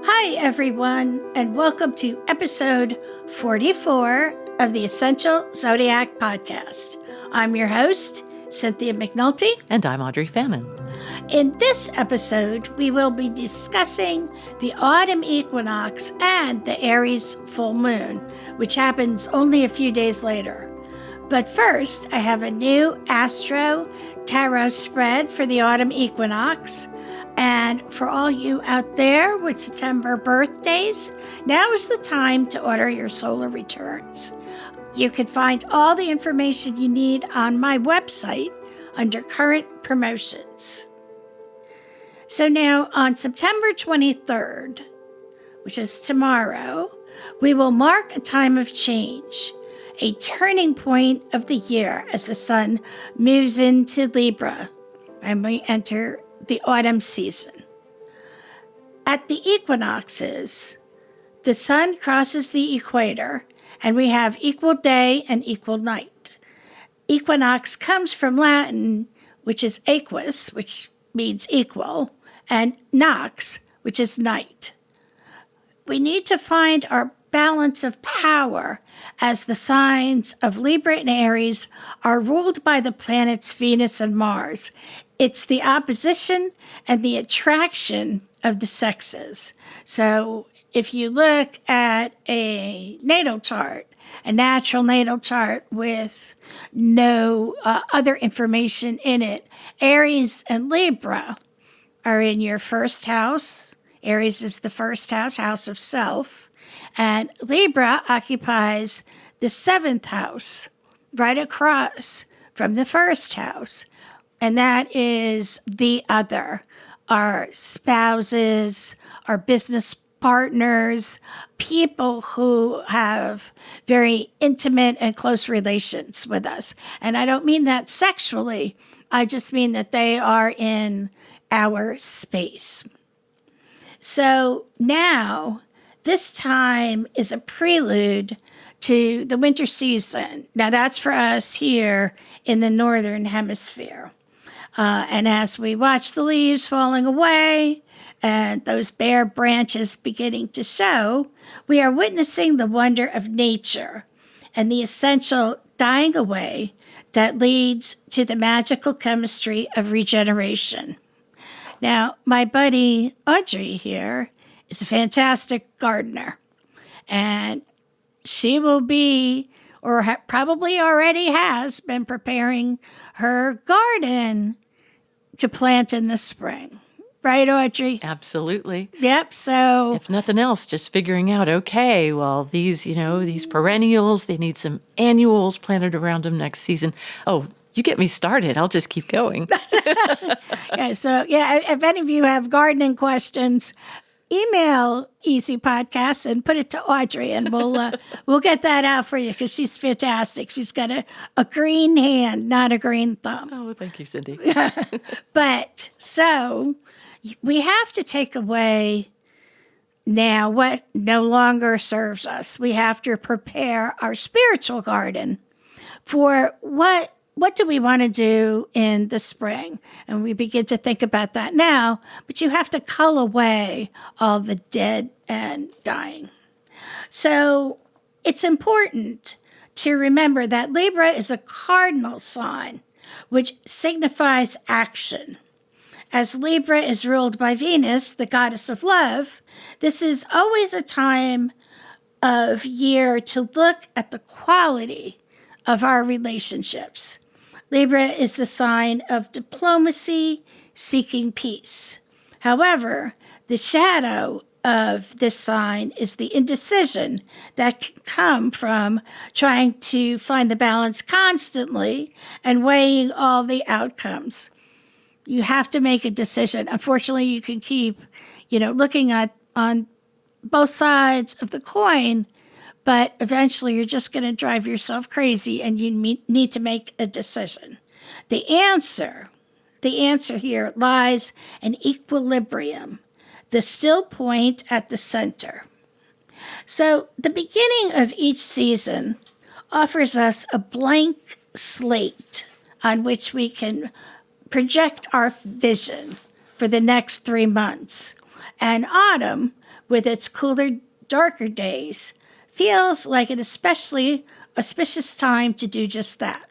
Hi, everyone, and welcome to episode 44 of the Essential Zodiac Podcast. I'm your host, Cynthia McNulty. And I'm Audrey Famine. In this episode, we will be discussing the Autumn Equinox and the Aries full moon, which happens only a few days later. But first, I have a new Astro Tarot spread for the Autumn Equinox. And for all you out there with September birthdays, now is the time to order your solar returns. You can find all the information you need on my website under current promotions. So now on September 23rd, which is tomorrow, we will mark a time of change, a turning point of the year as the sun moves into Libra and we enter the autumn season. At the equinoxes, the sun crosses the equator and we have equal day and equal night. Equinox comes from Latin, which is equus, which means equal, and nox, which is night. We need to find our balance of power as the signs of Libra and Aries are ruled by the planets Venus and Mars. It's the opposition and the attraction of the sexes. So if you look at a natal chart, a natural natal chart with no other information in it, Aries and Libra are in your first house. Aries is the first house, house of self. And Libra occupies the seventh house, right across from the first house. And that is the other, our spouses, our business partners, people who have very intimate and close relations with us. And I don't mean that sexually. I just mean that they are in our space. So now, this time is a prelude to the winter season. Now, that's for us here in the Northern Hemisphere. And as we watch the leaves falling away and those bare branches beginning to show, we are witnessing the wonder of nature and the essential dying away that leads to the magical chemistry of regeneration. Now, my buddy Audrey here is a fantastic gardener, and she will be, or probably already has been preparing her garden to plant in the spring. Right, Audrey? Absolutely. Yep, so if nothing else, just figuring out, okay, well, these perennials, they need some annuals planted around them next season. Oh, you get me started. I'll just keep going. If any of you have gardening questions, email Easy Podcasts and put it to Audrey, and we'll get that out for you because she's fantastic. She's got a green hand, not a green thumb. Oh, thank you, Cindy. But so we have to take away now what no longer serves us. We have to prepare our spiritual garden for what do we want to do in the spring? And we begin to think about that now, but you have to cull away all the dead and dying. So it's important to remember that Libra is a cardinal sign, which signifies action. As Libra is ruled by Venus, the goddess of love, this is always a time of year to look at the quality of our relationships. Libra is the sign of diplomacy, seeking peace. However, the shadow of this sign is the indecision that can come from trying to find the balance constantly and weighing all the outcomes. You have to make a decision. Unfortunately, you can keep, looking on both sides of the coin, but eventually you're just going to drive yourself crazy and you need to make a decision. The answer here lies in equilibrium, the still point at the center. So the beginning of each season offers us a blank slate on which we can project our vision for the next 3 months. And autumn, with its cooler, darker days, feels like an especially auspicious time to do just that.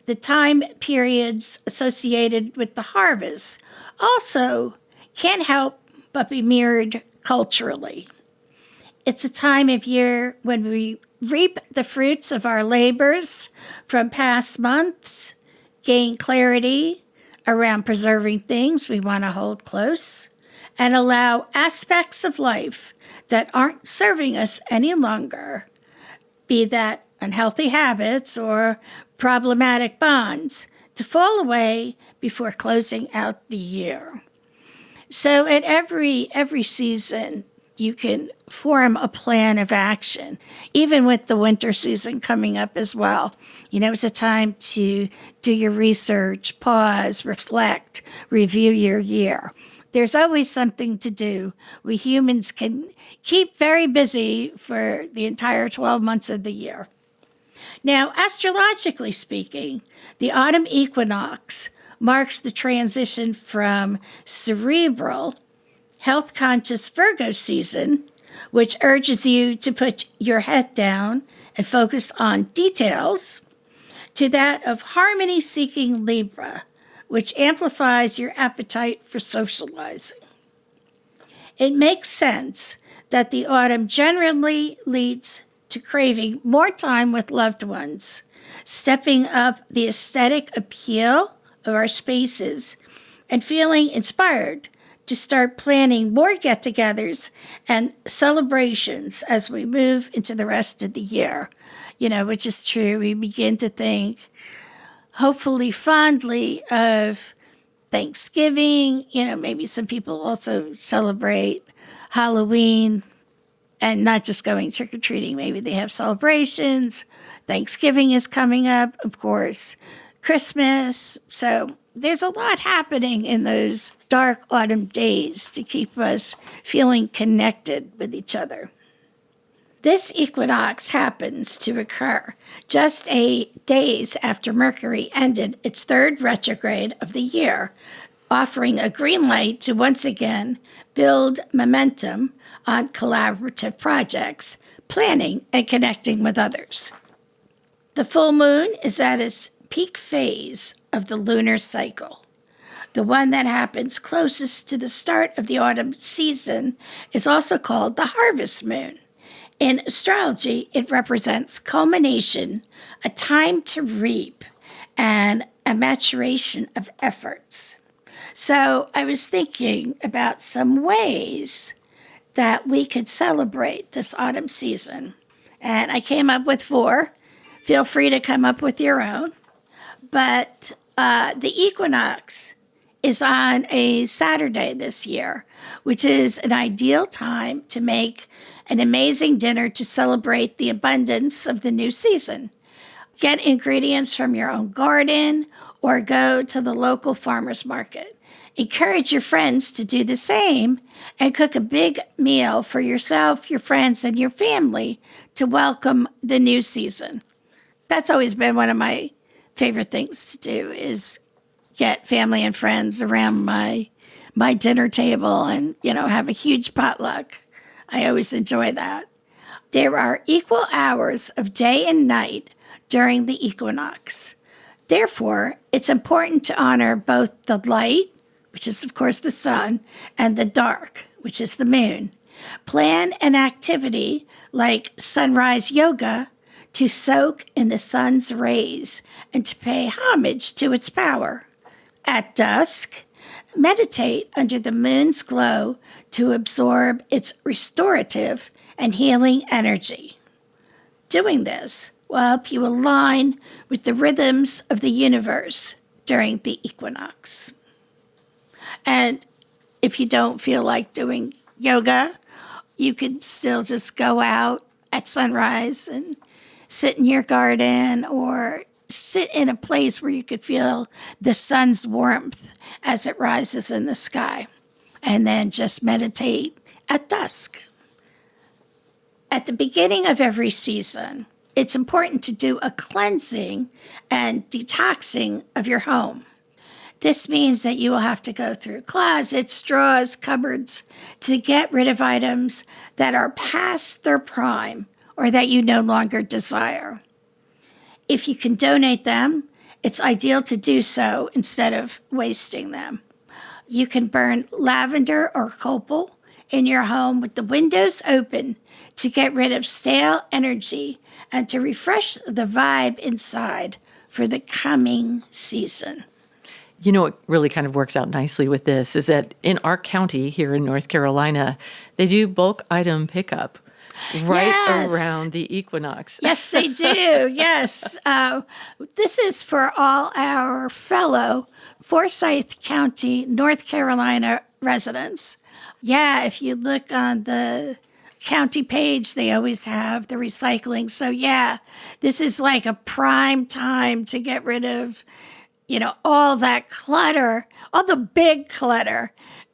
The time periods associated with the harvest also can't help but be mirrored culturally. It's a time of year when we reap the fruits of our labors from past months, gain clarity around preserving things we want to hold close, and allow aspects of life that aren't serving us any longer, be that unhealthy habits or problematic bonds, to fall away before closing out the year. So at every season, you can form a plan of action, even with the winter season coming up as well. It's a time to do your research, pause, reflect, review your year. There's always something to do. We humans can keep very busy for the entire 12 months of the year. Now, astrologically speaking, the autumn equinox marks the transition from cerebral, health-conscious Virgo season, which urges you to put your head down and focus on details, to that of harmony-seeking Libra, which amplifies your appetite for socializing. It makes sense that the autumn generally leads to craving more time with loved ones, stepping up the aesthetic appeal of our spaces, and feeling inspired to start planning more get-togethers and celebrations as we move into the rest of the year. Which is true. We begin to think, hopefully fondly, of Thanksgiving. Maybe some people also celebrate Halloween and not just going trick-or-treating. Maybe they have celebrations. Thanksgiving is coming up, of course, Christmas. So there's a lot happening in those dark autumn days to keep us feeling connected with each other. This equinox happens to occur just 8 days after Mercury ended its third retrograde of the year, offering a green light to once again build momentum on collaborative projects, planning, and connecting with others. The full moon is at its peak phase of the lunar cycle. The one that happens closest to the start of the autumn season is also called the harvest moon. In astrology, it represents culmination, a time to reap, and a maturation of efforts. So I was thinking about some ways that we could celebrate this autumn season. And I came up with 4. Feel free to come up with your own. But the equinox is on a Saturday this year, which is an ideal time to make an amazing dinner to celebrate the abundance of the new season. Get ingredients from your own garden or go to the local farmer's market. Encourage your friends to do the same and cook a big meal for yourself, your friends, and your family to welcome the new season. That's always been one of my favorite things to do, is get family and friends around my dinner table and, have a huge potluck. I always enjoy that. There are equal hours of day and night during the equinox. Therefore, it's important to honor both the light, which is, of course, the sun, and the dark, which is the moon. Plan an activity like sunrise yoga to soak in the sun's rays and to pay homage to its power. At dusk, meditate under the moon's glow to absorb its restorative and healing energy. Doing this will help you align with the rhythms of the universe during the equinox. And if you don't feel like doing yoga, you can still just go out at sunrise and sit in your garden or sit in a place where you could feel the sun's warmth as it rises in the sky, and then just meditate at dusk. At the beginning of every season, it's important to do a cleansing and detoxing of your home. This means that you will have to go through closets, drawers, cupboards to get rid of items that are past their prime or that you no longer desire. If you can donate them, it's ideal to do so instead of wasting them. You can burn lavender or copal in your home with the windows open to get rid of stale energy and to refresh the vibe inside for the coming season. You know what really kind of works out nicely with this is that in our county here in North Carolina, they do bulk item pickup right around the equinox. Yes, they do. Yes. This is for all our fellow Forsyth County, North Carolina residents. Yeah, if you look on the county page, they always have the recycling. So yeah, this is like a prime time to get rid of, all that clutter, all the big clutter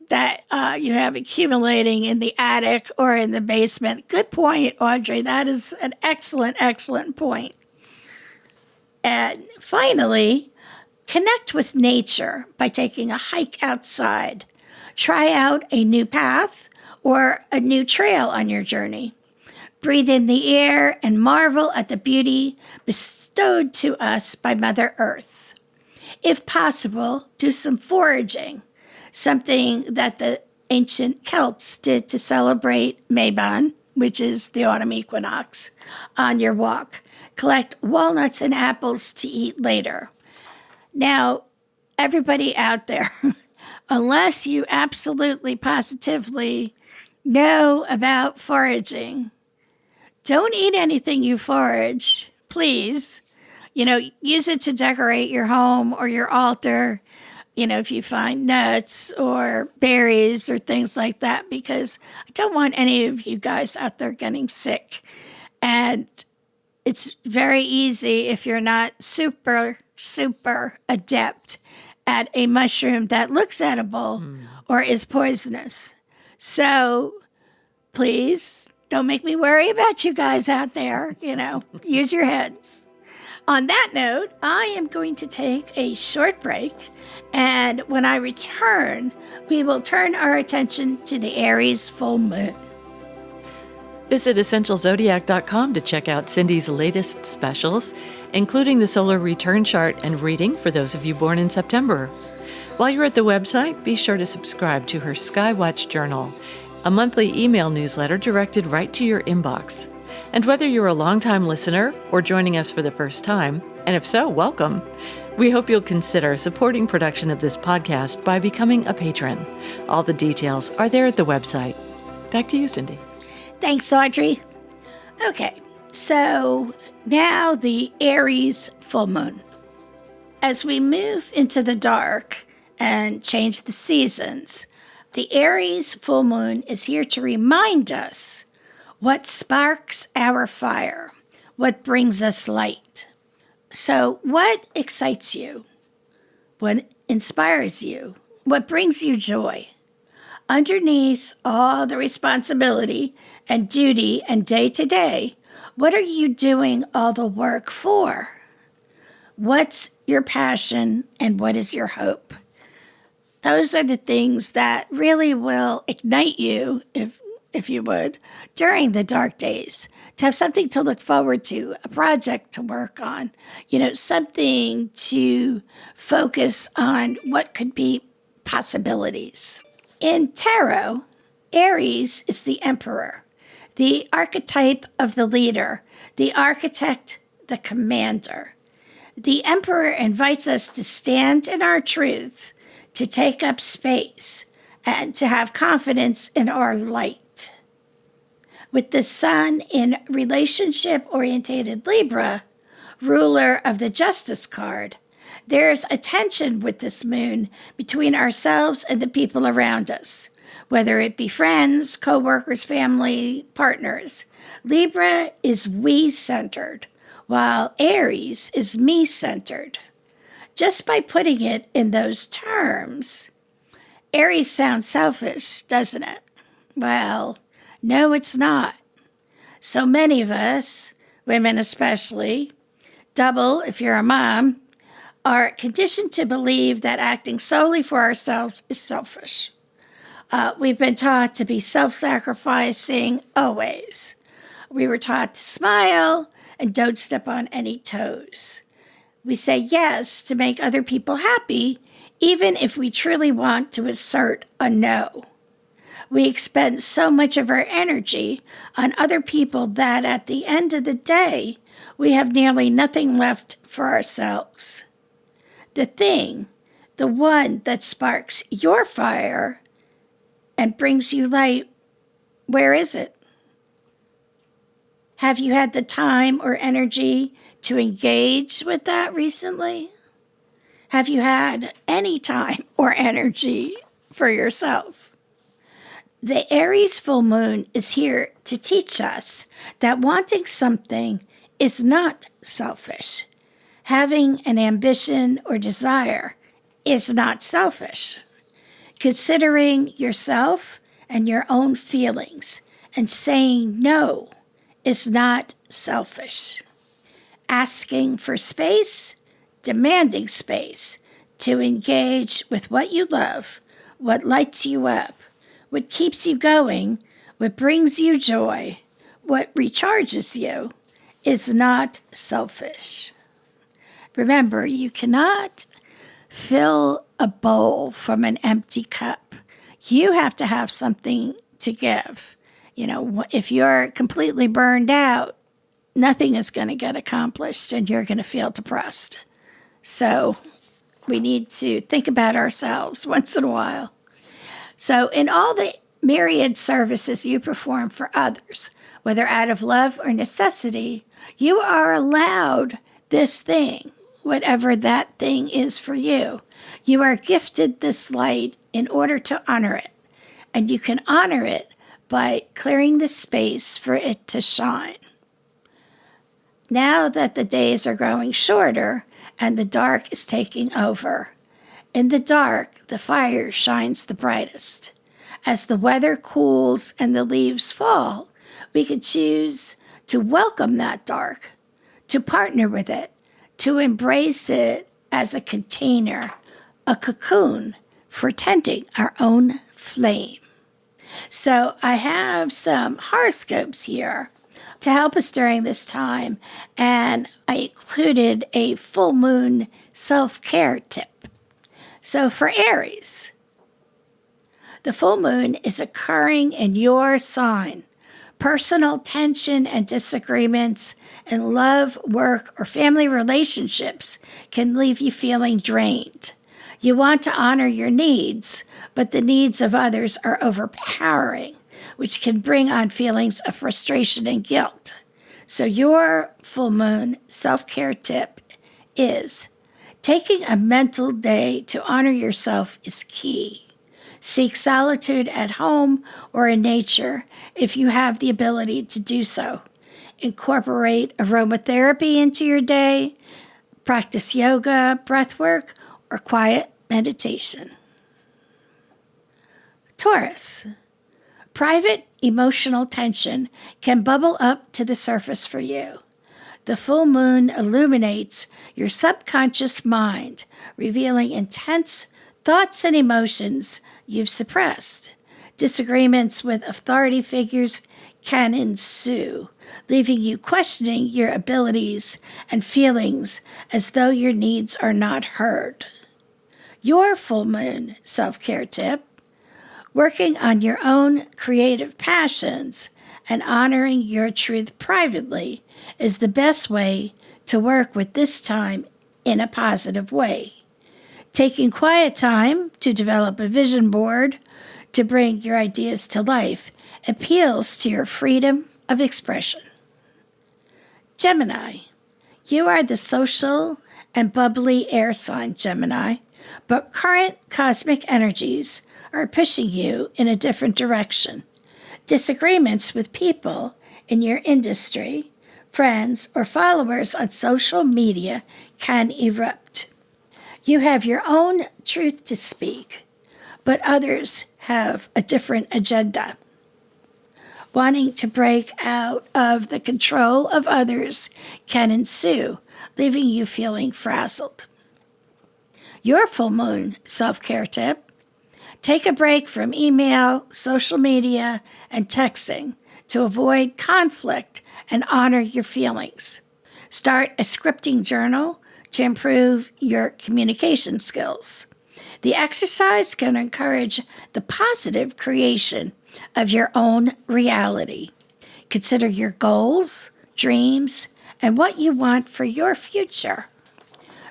that you have accumulating in the attic or in the basement. Good point, Audrey. That is an excellent, excellent point. And finally, connect with nature by taking a hike outside. Try out a new path or a new trail on your journey. Breathe in the air and marvel at the beauty bestowed to us by Mother Earth. If possible, do some foraging, something that the ancient Celts did to celebrate Mabon, which is the autumn equinox, on your walk. Collect walnuts and apples to eat later. Now, everybody out there, unless you absolutely positively know about foraging, don't eat anything you forage, please. Use it to decorate your home or your altar, if you find nuts or berries or things like that, because I don't want any of you guys out there getting sick. And it's very easy if you're not super, super adept at a mushroom that looks edible or is poisonous. So please don't make me worry about you guys out there, use your heads. On that note, I am going to take a short break, and when I return, we will turn our attention to the Aries full moon. Visit EssentialZodiac.com to check out Cindy's latest specials, including the solar return chart and reading for those of you born in September. While you're at the website, be sure to subscribe to her Skywatch Journal, a monthly email newsletter directed right to your inbox. And whether you're a longtime listener or joining us for the first time, and if so, welcome. We hope you'll consider supporting production of this podcast by becoming a patron. All the details are there at the website. Back to you, Cindy. Thanks, Audrey. Okay, so now the Aries full moon. As we move into the dark and change the seasons, the Aries full moon is here to remind us what sparks our fire, what brings us light. So what excites you? What inspires you? What brings you joy? Underneath all the responsibility and duty and day-to-day, what are you doing all the work for? What's your passion and what is your hope? Those are the things that really will ignite you, if you would, during the dark days, to have something to look forward to, a project to work on, something to focus on what could be possibilities. In tarot, Aries is the emperor, the archetype of the leader, the architect, the commander. The emperor invites us to stand in our truth, to take up space, and to have confidence in our light. With the sun in relationship-orientated Libra, ruler of the Justice card, there's a tension with this moon between ourselves and the people around us, whether it be friends, co-workers, family, partners. Libra is we-centered, while Aries is me-centered. Just by putting it in those terms, Aries sounds selfish, doesn't it? Well, no, it's not. So many of us, women especially, double if you're a mom, are conditioned to believe that acting solely for ourselves is selfish. We've been taught to be self-sacrificing always. We were taught to smile and don't step on any toes. We say yes to make other people happy, even if we truly want to assert a no. We expend so much of our energy on other people that at the end of the day, we have nearly nothing left for ourselves. The thing, the one that sparks your fire and brings you light, where is it? Have you had the time or energy to engage with that recently? Have you had any time or energy for yourself? The Aries full moon is here to teach us that wanting something is not selfish. Having an ambition or desire is not selfish. Considering yourself and your own feelings and saying no is not selfish. Asking for space, demanding space to engage with what you love, what lights you up, what keeps you going, what brings you joy, what recharges you, is not selfish. Remember, you cannot fill a bowl from an empty cup. You have to have something to give. If you're completely burned out, nothing is going to get accomplished and you're going to feel depressed. So we need to think about ourselves once in a while. So in all the myriad services you perform for others, whether out of love or necessity, you are allowed this thing, whatever that thing is for you. You are gifted this light in order to honor it. And you can honor it by clearing the space for it to shine. Now that the days are growing shorter and the dark is taking over, in the dark, the fire shines the brightest. As the weather cools and the leaves fall, we can choose to welcome that dark, to partner with it, to embrace it as a container, a cocoon for tending our own flame. So I have some horoscopes here to help us during this time, and I included a full moon self-care tip. So for Aries, the full moon is occurring in your sign. Personal tension and disagreements in love, work, or family relationships can leave you feeling drained. You want to honor your needs, but the needs of others are overpowering, which can bring on feelings of frustration and guilt. So your full moon self-care tip is taking a mental day to honor yourself is key. Seek solitude at home or in nature if you have the ability to do so. Incorporate aromatherapy into your day, practice yoga, breathwork, or quiet meditation. Taurus. Private emotional tension can bubble up to the surface for you. The full moon illuminates your subconscious mind, revealing intense thoughts and emotions you've suppressed. Disagreements with authority figures can ensue, leaving you questioning your abilities and feelings as though your needs are not heard. Your full moon self-care tip: working on your own creative passions and honoring your truth privately is the best way to work with this time in a positive way. Taking quiet time to develop a vision board to bring your ideas to life appeals to your freedom of expression. Gemini. You are the social and bubbly air sign, Gemini, but current cosmic energies are pushing you in a different direction. Disagreements with people in your industry, friends, or followers on social media can erupt. You have your own truth to speak, but others have a different agenda. Wanting to break out of the control of others can ensue, leaving you feeling frazzled. Your full moon self-care tip: take a break from email, social media, and texting to avoid conflict and honor your feelings. Start a scripting journal to improve your communication skills. The exercise can encourage the positive creation of your own reality. Consider your goals, dreams, and what you want for your future.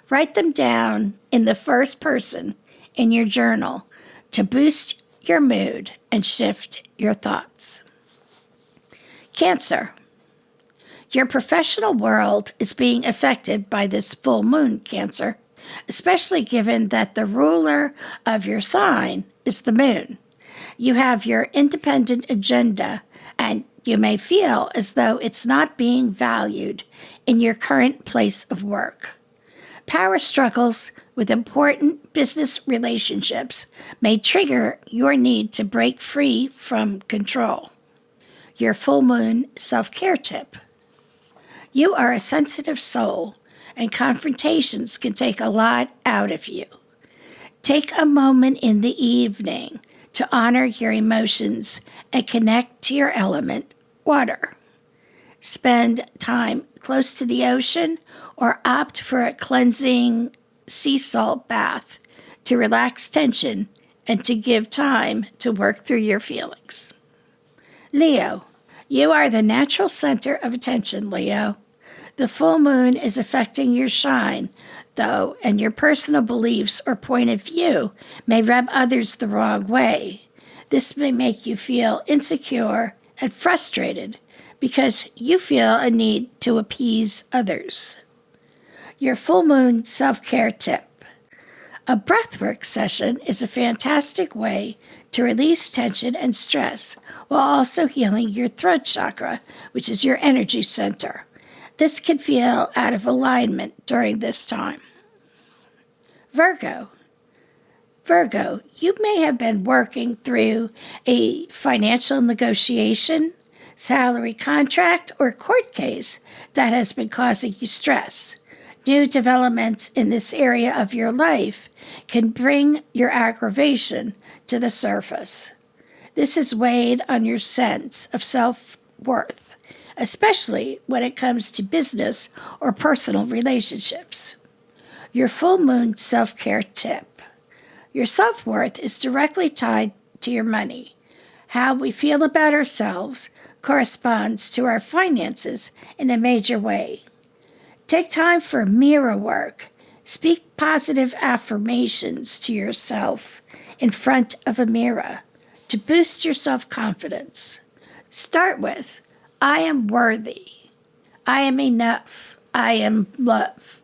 Write them down in the first person in your journal to boost your mood and shift your thoughts. Cancer. Your professional world is being affected by this full moon, Cancer, especially given that the ruler of your sign is the moon. You have your independent agenda, and you may feel as though it's not being valued in your current place of work. Power struggles with important business relationships may trigger your need to break free from control. Your full moon self-care tip: you are a sensitive soul, and confrontations can take a lot out of you. Take a moment in the evening to honor your emotions and connect to your element, water. Spend time close to the ocean or opt for a cleansing sea salt bath to relax tension and to give time to work through your feelings. Leo, you are the natural center of attention, Leo. The full moon is affecting your shine, though, and your personal beliefs or point of view may rub others the wrong way. This may make you feel insecure and frustrated because you feel a need to appease others. Your full moon self-care tip: a breathwork session is a fantastic way to release tension and stress while also healing your throat chakra, which is your energy center. This can feel out of alignment during this time. Virgo. Virgo, you may have been working through a financial negotiation, salary contract, or court case that has been causing you stress. New developments in this area of your life can bring your aggravation to the surface. This has weighed on your sense of self-worth, especially when it comes to business or personal relationships. Your full moon self-care tip: your self-worth is directly tied to your money. How we feel about ourselves corresponds to our finances in a major way. Take time for mirror work. Speak positive affirmations to yourself in front of a mirror to boost your self-confidence. Start with, I am worthy. I am enough. I am love.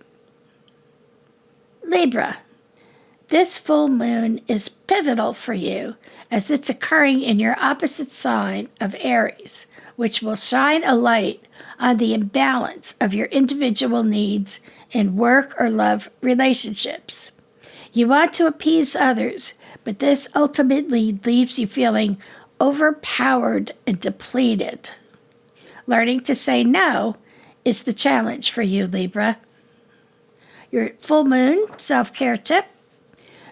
Libra. This full moon is pivotal for you as it's occurring in your opposite sign of Aries, which will shine a light on the imbalance of your individual needs in work or love relationships. You want to appease others, but this ultimately leaves you feeling overpowered and depleted. Learning to say no is the challenge for you, Libra. Your full moon self-care tip: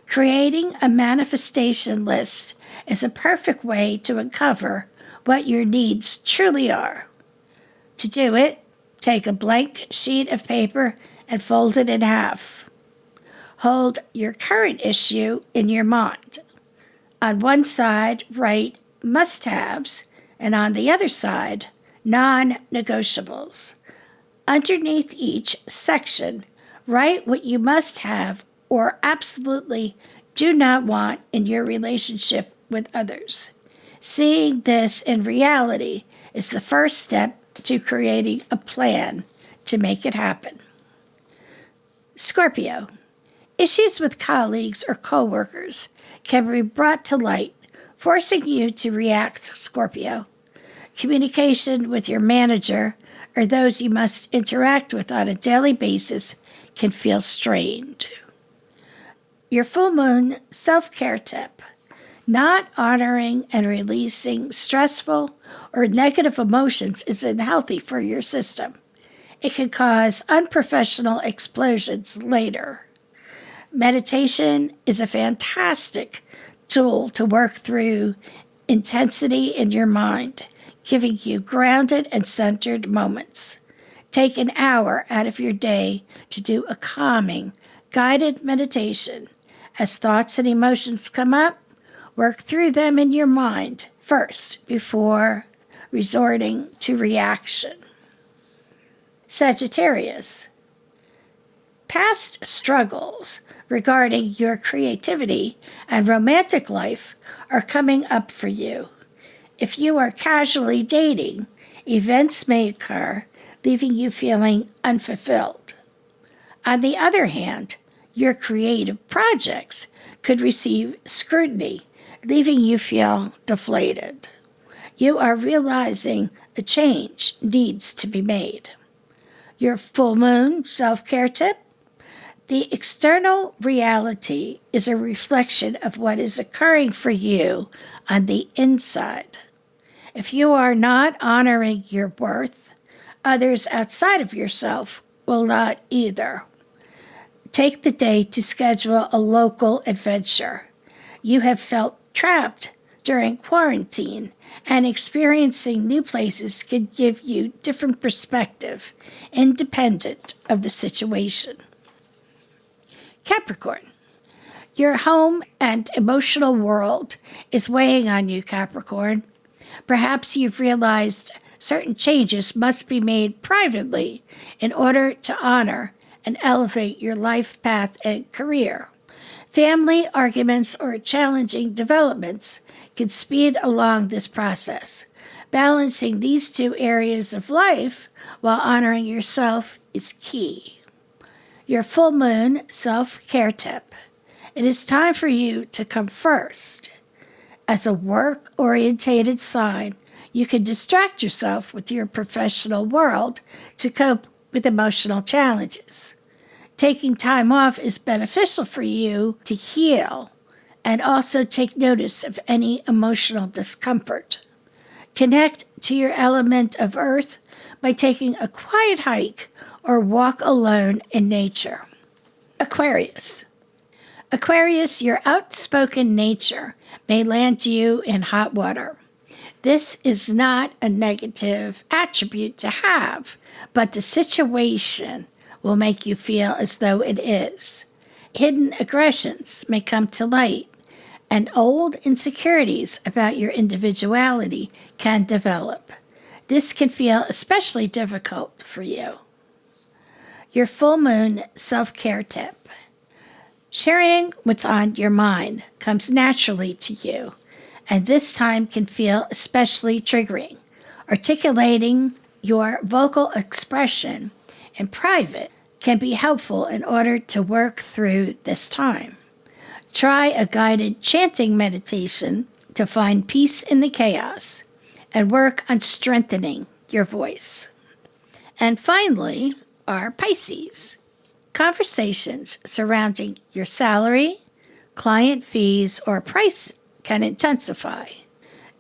creating a manifestation list is a perfect way to uncover what your needs truly are. To do it, take a blank sheet of paper and fold it in half. Hold your current issue in your mind. On one side, write must-haves, and on the other side, non-negotiables. Underneath each section, write what you must have or absolutely do not want in your relationship with others. Seeing this in reality is the first step to creating a plan to make it happen. Scorpio. Issues with colleagues or coworkers can be brought to light, forcing you to react, Scorpio. Communication with your manager or those you must interact with on a daily basis can feel strained. Your full moon self-care tip: not honoring and releasing stressful or negative emotions is unhealthy for your system. It can cause unprofessional explosions later. Meditation is a fantastic tool to work through intensity in your mind, giving you grounded and centered moments. Take an hour out of your day to do a calming, guided meditation. As thoughts and emotions come up, work through them in your mind first before resorting to reaction. Sagittarius. Past struggles regarding your creativity and romantic life are coming up for you. If you are casually dating, events may occur, leaving you feeling unfulfilled. On the other hand, your creative projects could receive scrutiny, leaving you feel deflated. You are realizing a change needs to be made. Your full moon self-care tip: the external reality is a reflection of what is occurring for you on the inside. If you are not honoring your worth, others outside of yourself will not either. Take the day to schedule a local adventure. You have felt trapped during quarantine, and experiencing new places can give you different perspective, independent of the situation. Capricorn. Your home and emotional world is weighing on you, Capricorn. Perhaps you've realized certain changes must be made privately in order to honor and elevate your life path and career. Family arguments or challenging developments can speed along this process. Balancing these two areas of life while honoring yourself is key. Your full moon self-care tip: it is time for you to come first. As a work-orientated sign, you can distract yourself with your professional world to cope with emotional challenges. Taking time off is beneficial for you to heal and also take notice of any emotional discomfort. Connect to your element of earth by taking a quiet hike or walk alone in nature. Aquarius. Aquarius, your outspoken nature may land you in hot water. This is not a negative attribute to have, but the situation will make you feel as though it is. Hidden aggressions may come to light, and old insecurities about your individuality can develop. This can feel especially difficult for you. Your full moon self-care tip: sharing what's on your mind comes naturally to you, and this time can feel especially triggering. Articulating your vocal expression in private can be helpful in order to work through this time. Try a guided chanting meditation to find peace in the chaos and work on strengthening your voice. And finally, are Pisces. Conversations surrounding your salary, client fees, or price can intensify.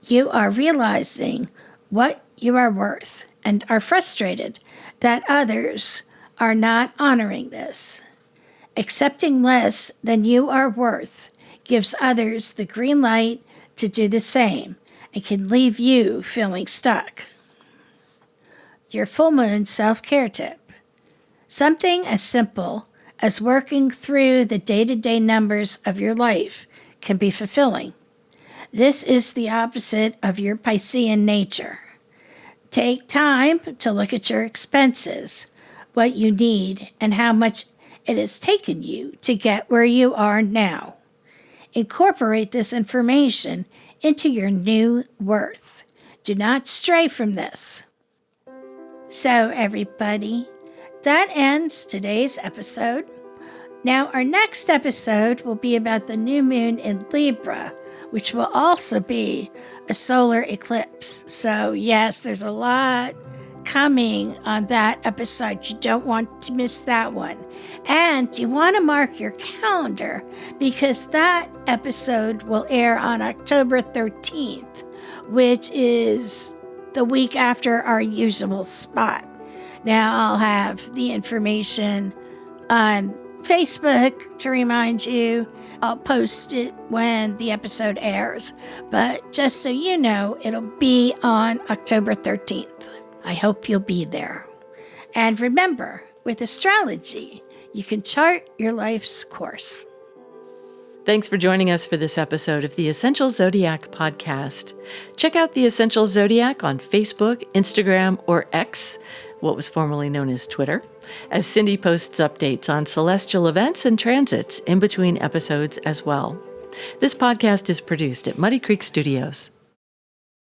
You are realizing what you are worth and are frustrated that others are not honoring this. Accepting less than you are worth gives others the green light to do the same and can leave you feeling stuck. Your full moon self-care tip: something as simple as working through the day-to-day numbers of your life can be fulfilling. This is the opposite of your Piscean nature. Take time to look at your expenses, what you need, and how much it has taken you to get where you are now. Incorporate this information into your new worth. Do not stray from this. So, everybody, that ends today's episode. Now, our next episode will be about the new moon in Libra, which will also be a solar eclipse. So, yes, there's a lot coming on that episode. You don't want to miss that one. And you want to mark your calendar because that episode will air on October 13th, which is the week after our usual spot. Now I'll have the information on Facebook to remind you. I'll post it when the episode airs. But just so you know, it'll be on October 13th. I hope you'll be there. And remember, with astrology, you can chart your life's course. Thanks for joining us for this episode of the Essential Zodiac podcast. Check out the Essential Zodiac on Facebook, Instagram, or X, what was formerly known as Twitter, as Cindy posts updates on celestial events and transits in between episodes as well. This podcast is produced at Muddy Creek Studios.